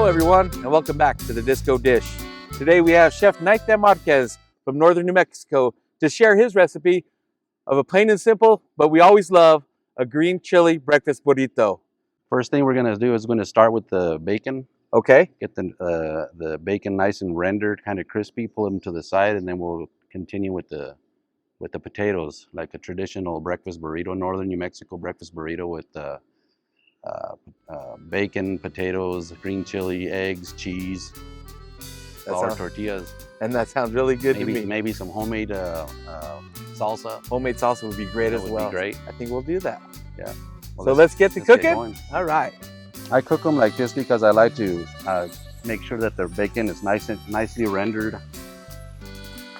Hello everyone, and welcome back to the Disco Dish. Today we have Chef Nite Marquez from northern New Mexico to share his recipe of a plain and simple, but we always love, a green chili breakfast burrito. First thing we're gonna do is going to start with the bacon. Okay? Get the bacon nice and rendered, kind of crispy. Pull them to the side, and then we'll continue with the potatoes, like a traditional breakfast burrito, northern New Mexico breakfast burrito with bacon, potatoes, green chili, eggs, cheese, flour tortillas. And that sounds really good to me. Maybe some homemade salsa. Homemade salsa would be great as well. Would be great. I think we'll do that. Yeah. Well, so let's get to cooking. All right. I cook them like this because I like to make sure that the bacon is nicely rendered.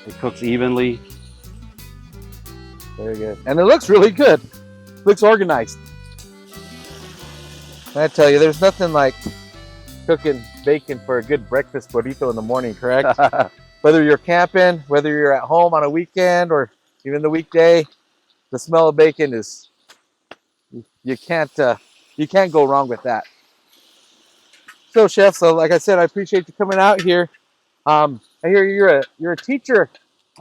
It cooks evenly. Very good. And it looks really good. Looks organized. I tell you, there's nothing like cooking bacon for a good breakfast burrito in the morning, correct? Whether you're camping, whether you're at home on a weekend or even the weekday, the smell of bacon is, you can't go wrong with that. So Chef, like I said, I appreciate you coming out here. I hear you're a teacher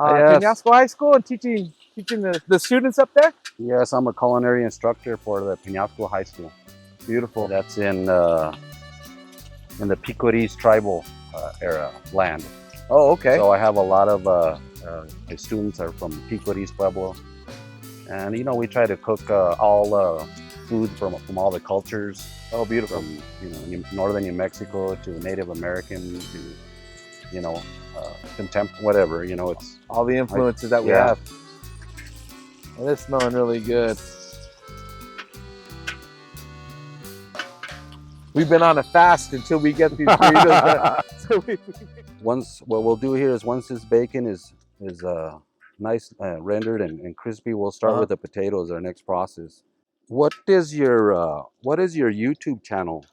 at Peñasco High School and teaching the students up there? Yes, I'm a culinary instructor for the Peñasco High School. Beautiful. That's in the Picoris tribal era land. Oh, okay. So I have a lot of my students are from Picoris Pueblo, and we try to cook all food from all the cultures. Oh, beautiful. From northern New Mexico to Native American to whatever. It's all the influences that we have. Well, it's smelling really good. We've been on a fast until we get these burritos. What we'll do here is once this bacon is nice rendered and crispy, we'll start with the potatoes. Our next process. What is your YouTube channel?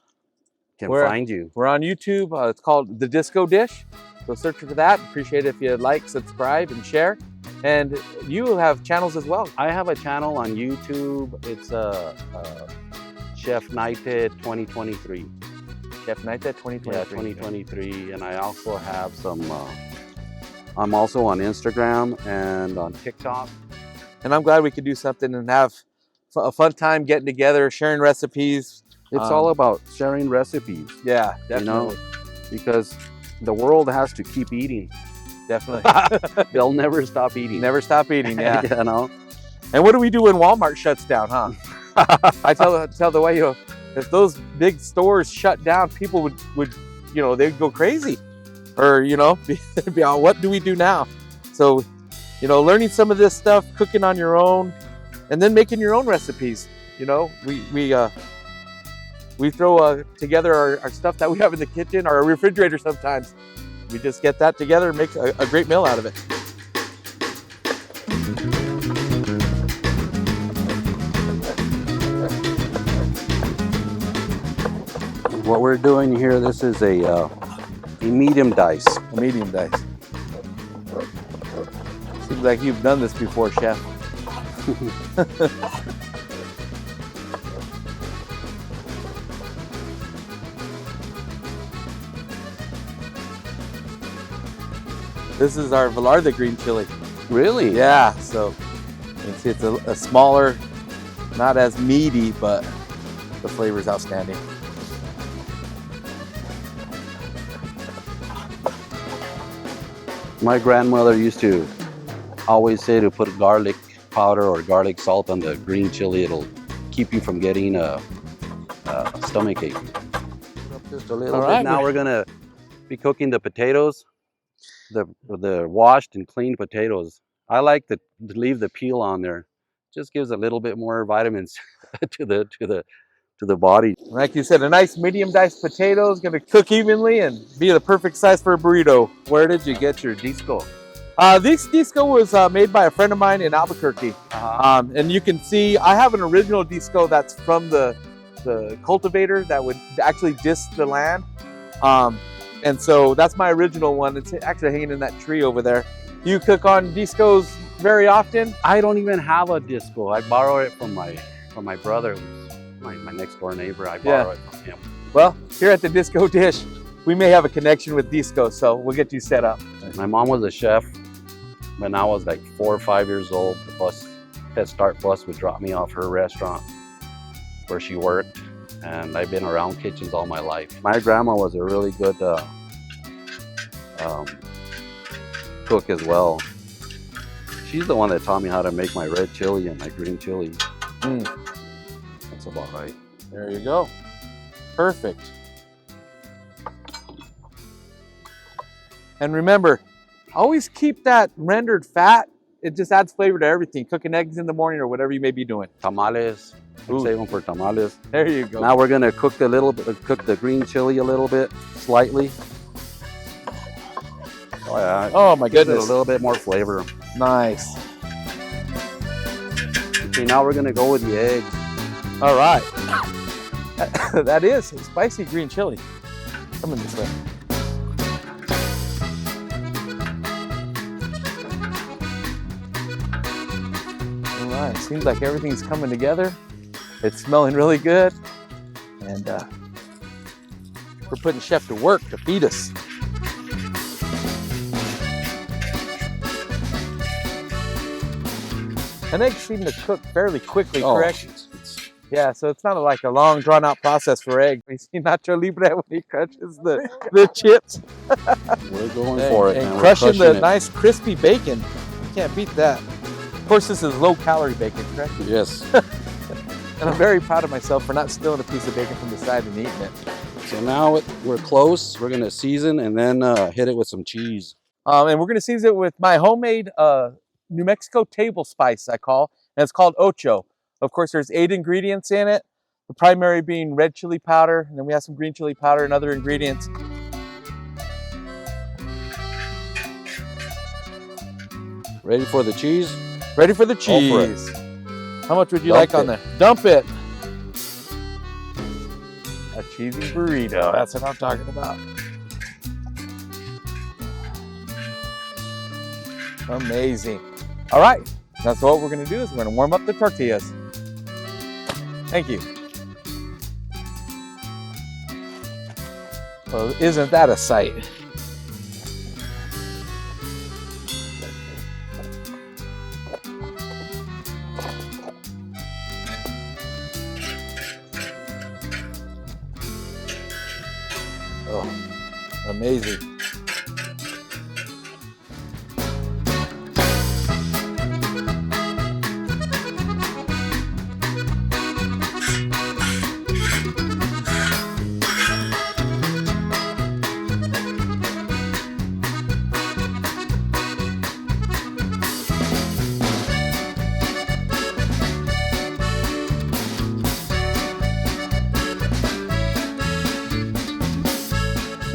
Find you. We're on YouTube. It's called The Disco Dish. So search for that. Appreciate it if you like, subscribe, and share. And you have channels as well. I have a channel on YouTube. It's Chef Nite 2023. Chef Nite 2023. Yeah, 2023. And I also have some. I'm also on Instagram and on TikTok. And I'm glad we could do something and have a fun time getting together, sharing recipes. It's all about sharing recipes. Yeah, definitely. Because the world has to keep eating. Definitely. They'll never stop eating. Never stop eating, yeah. And what do we do when Walmart shuts down, huh? I tell the way, if those big stores shut down, people would they'd go crazy. Or, they'd be all, what do we do now? So, learning some of this stuff, cooking on your own, and then making your own recipes. We throw together our stuff that we have in the kitchen, our refrigerator sometimes. We just get that together and make a great meal out of it. What we're doing here, this is a medium dice. A medium dice. Seems like you've done this before, Chef. This is our Velarda green chili. Really? Yeah, so it's a smaller, not as meaty, but the flavor is outstanding. My grandmother used to always say to put garlic powder or garlic salt on the green chili. It'll keep you from getting a stomach ache. Just a little bit. Now we're gonna be cooking the potatoes. The washed and cleaned potatoes. I like to leave the peel on there. Just gives a little bit more vitamins to the body. Like you said, a nice medium diced potato is going to cook evenly and be the perfect size for a burrito. Where did you get your disco? This disco was made by a friend of mine in Albuquerque. And you can see I have an original disco that's from the cultivator that would actually disc the land. And so that's my original one. It's actually hanging in that tree over there. You cook on discos very often? I don't even have a disco. I borrow it from my brother, who's my next door neighbor. I borrow it from him. Well, here at the Disco Dish, we may have a connection with Disco, so we'll get you set up. My mom was a chef when I was like 4 or 5 years old. The bus, Head Start bus, would drop me off her restaurant where she worked, and I've been around kitchens all my life. My grandma was a really good cook as well. She's the one that taught me how to make my red chili and my green chili. That's about right. There you go. Perfect. And remember, always keep that rendered fat. It just adds flavor to everything. Cooking eggs in the morning or whatever you may be doing. Tamales. Save them for tamales. There you go. Now we're gonna cook the green chili a little bit, slightly. Oh yeah. Oh my Gives it goodness. a little bit more flavor. Nice. Okay, now we're gonna go with the eggs. All right. That is spicy green chili. Coming this way. All right. Seems like everything's coming together. It's smelling really good. And we're putting Chef to work to feed us. An egg seems to cook fairly quickly, correct? Yeah, so it's not like a long, drawn-out process for egg. We see Nacho Libre when he crunches the chips. We're going for it, and man. crushing the it. nice, crispy bacon. You can't beat that. Of course, this is low-calorie bacon, correct? Yes. And I'm very proud of myself for not stealing a piece of bacon from the side and eating it. So now we're close. We're gonna season and then hit it with some cheese. And we're going to season it with my homemade New Mexico table spice, I call, and it's called Ocho. Of course, there's 8 ingredients in it, the primary being red chili powder, and then we have some green chili powder and other ingredients. Ready for the cheese? Ready for the Go for it. cheese. How much would you Dump like on it. there? Dump it. A cheesy burrito, that's what I'm talking about. Amazing. All right, that's what we're gonna do is we're gonna warm up the tortillas. Thank you. Well, isn't that a sight? Oh, amazing.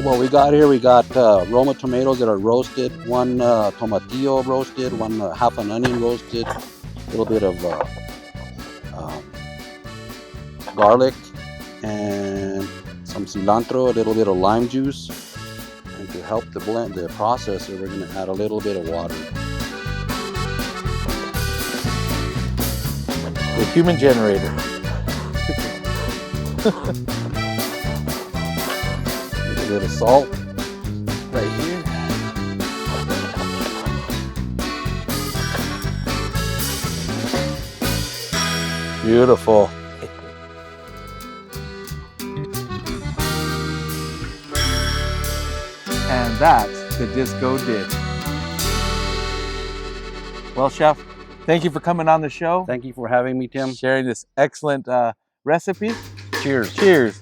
What we got here, we got Roma tomatoes that are roasted, one tomatillo roasted, one half an onion roasted, a little bit of garlic, and some cilantro, a little bit of lime juice. And to help the processor, we're going to add a little bit of water. The human generator. A bit of salt. Right here. Beautiful. And that's the Disco Dish. Well, Chef, thank you for coming on the show. Thank you for having me, Tim. Sharing this excellent recipe. Cheers. Cheers.